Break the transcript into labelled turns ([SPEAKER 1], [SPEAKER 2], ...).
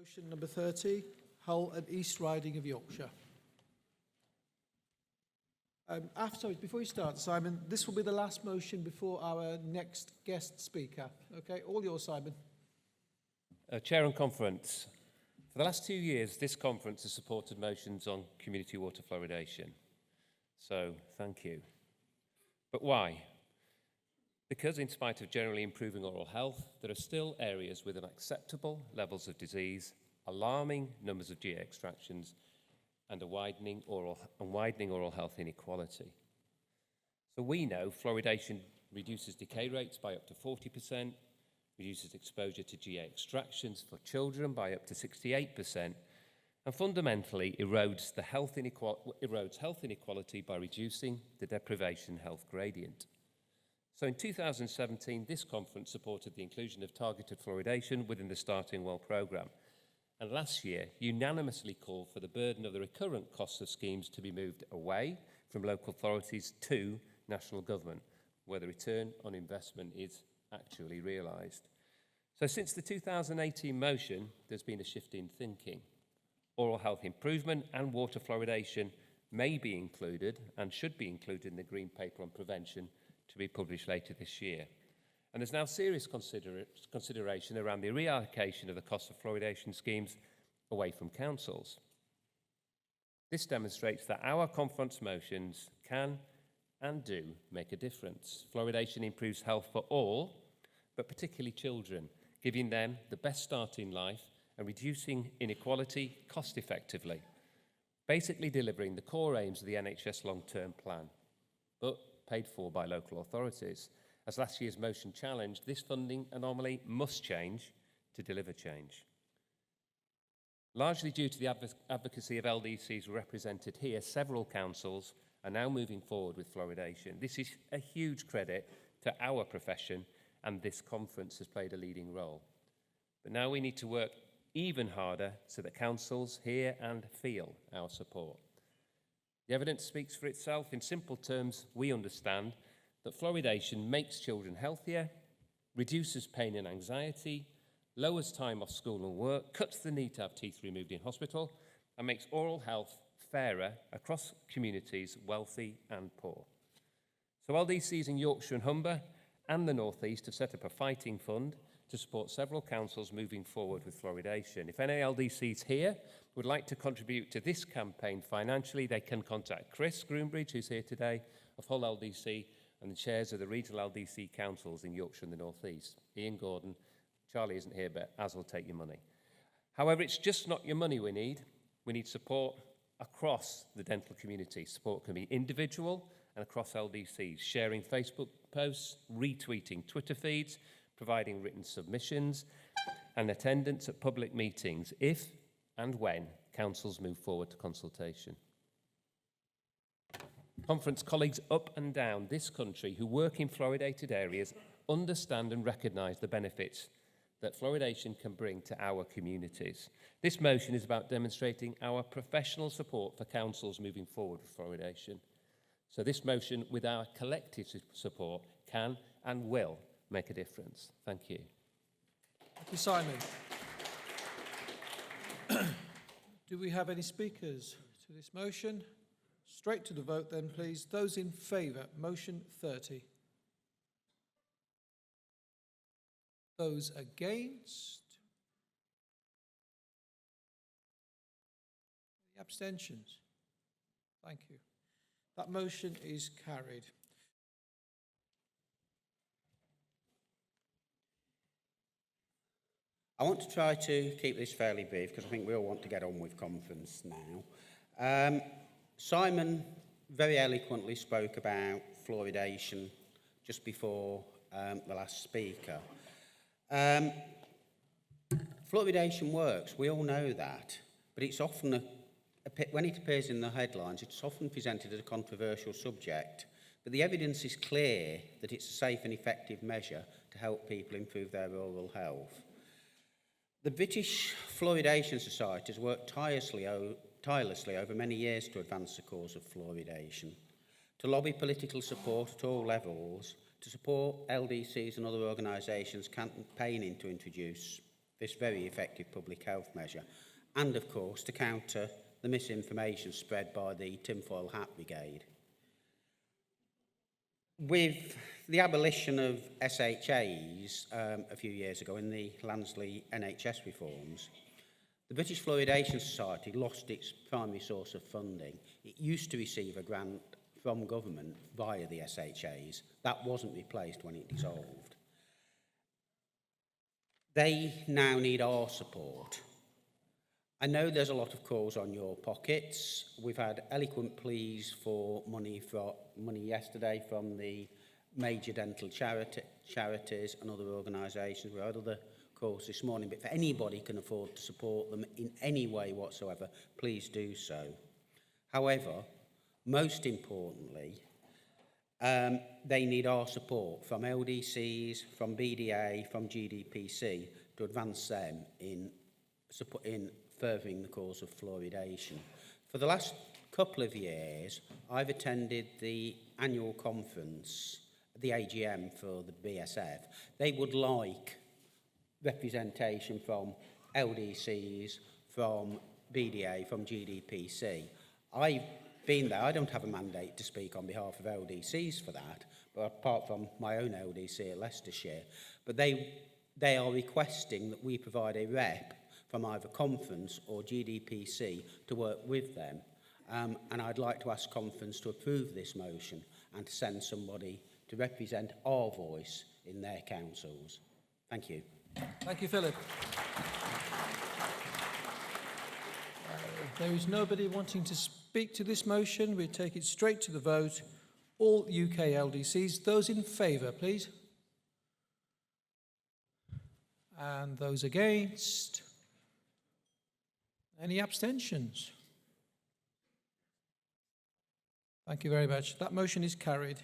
[SPEAKER 1] Motion number 30, Hull and East Riding of Yorkshire. Before you start, Simon, this will be the last motion before our next guest speaker. Okay, all yours, Simon.
[SPEAKER 2] Chair and Conference. For the last 2 years, this conference has supported motions on community water fluoridation. So, thank you. But why? Because in spite of generally improving oral health, there are still areas with unacceptable levels of disease, alarming numbers of GA extractions, and a widening oral health inequality. So we know fluoridation reduces decay rates by up to 40%, reduces exposure to GA extractions for children by up to 68%, and fundamentally erodes health inequality by reducing the deprivation health gradient. So in 2017, this conference supported the inclusion of targeted fluoridation within the Starting Well programme. And last year, unanimously called for the burden of the recurrent costs of schemes to be moved away from local authorities to national government, where the return on investment is actually realised. So since the 2018 motion, there's been a shift in thinking. Oral health improvement and water fluoridation may be included and should be included in the Green Paper on Prevention to be published later this year. And there's now serious consideration around the reallocation of the cost of fluoridation schemes away from councils. This demonstrates that our conference motions can and do make a difference. Fluoridation improves health for all, but particularly children, giving them the best start in life and reducing inequality cost effectively, basically delivering the core aims of the NHS long-term plan, but paid for by local authorities. As last year's motion challenged, this funding anomaly must change to deliver change. Largely due to the advocacy of LDCs represented here, several councils are now moving forward with fluoridation. This is a huge credit to our profession, and this conference has played a leading role. But now we need to work even harder so that councils hear and feel our support. The evidence speaks for itself. In simple terms, we understand that fluoridation makes children healthier, reduces pain and anxiety, lowers time off school and work, cuts the need to have teeth removed in hospital, and makes oral health fairer across communities, wealthy and poor. So LDCs in Yorkshire and Humber and the North East have set up a fighting fund to support several councils moving forward with fluoridation. If any LDCs here would like to contribute to this campaign financially, they can contact Chris Groombridge, who's here today, of Hull LDC, and the chairs of the regional LDC councils in Yorkshire and the North East. Ian Gordon, Charlie isn't here, but as will take your money. However, it's just not your money we need. We need support across the dental community. Support can be individual and across LDCs, sharing Facebook posts, retweeting Twitter feeds, providing written submissions, and attendance at public meetings if and when councils move forward to consultation. Conference colleagues up and down this country who work in fluoridated areas understand and recognise the benefits that fluoridation can bring to our communities. This motion is about demonstrating our professional support for councils moving forward with fluoridation. So this motion, with our collective support, can and will make a difference. Thank you.
[SPEAKER 1] Thank you, Simon. Do we have any speakers to this motion? Straight to the vote then, please. Those in favour, motion 30. Those against? The abstentions? Thank you. That motion is carried.
[SPEAKER 3] I want to try to keep this fairly brief because I think we all want to get on with conference now. Simon very eloquently spoke about fluoridation just before the last speaker. Fluoridation works, we all know that, but it's often, when it appears in the headlines, it's often presented as a controversial subject. But the evidence is clear that it's a safe and effective measure to help people improve their oral health. The British Fluoridation Society has worked tirelessly over many years to advance the cause of fluoridation, to lobby political support at all levels, to support LDCs and other organisations campaigning to introduce this very effective public health measure, and of course to counter the misinformation spread by the tinfoil hat brigade. With the abolition of SHAs a few years ago in the Lansley NHS reforms, the British Fluoridation Society lost its primary source of funding. It used to receive a grant from government via the SHAs. That wasn't replaced when it dissolved. They now need our support. I know there's a lot of calls on your pockets. We've had eloquent pleas for money yesterday from the major dental charities and other organisations. We had other calls this morning, but if anybody can afford to support them in any way whatsoever, please do so. However, most importantly, they need our support from LDCs, from BDA, from GDPC to advance them in furthering the cause of fluoridation. For the last couple of years, I've attended the annual conference, the AGM for the BSF. They would like representation from LDCs, from BDA, from GDPC. I've been there. I don't have a mandate to speak on behalf of LDCs for that, but apart from my own LDC at Leicestershire. But they are requesting that we provide a rep from either conference or GDPC to work with them. And I'd like to ask conference to approve this motion and to send somebody to represent our voice in their councils. Thank you.
[SPEAKER 1] Thank you, Philip. There is nobody wanting to speak to this motion. We take it straight to the vote. All UK LDCs, those in favour, please. And those against? Any abstentions? Thank you very much. That motion is carried.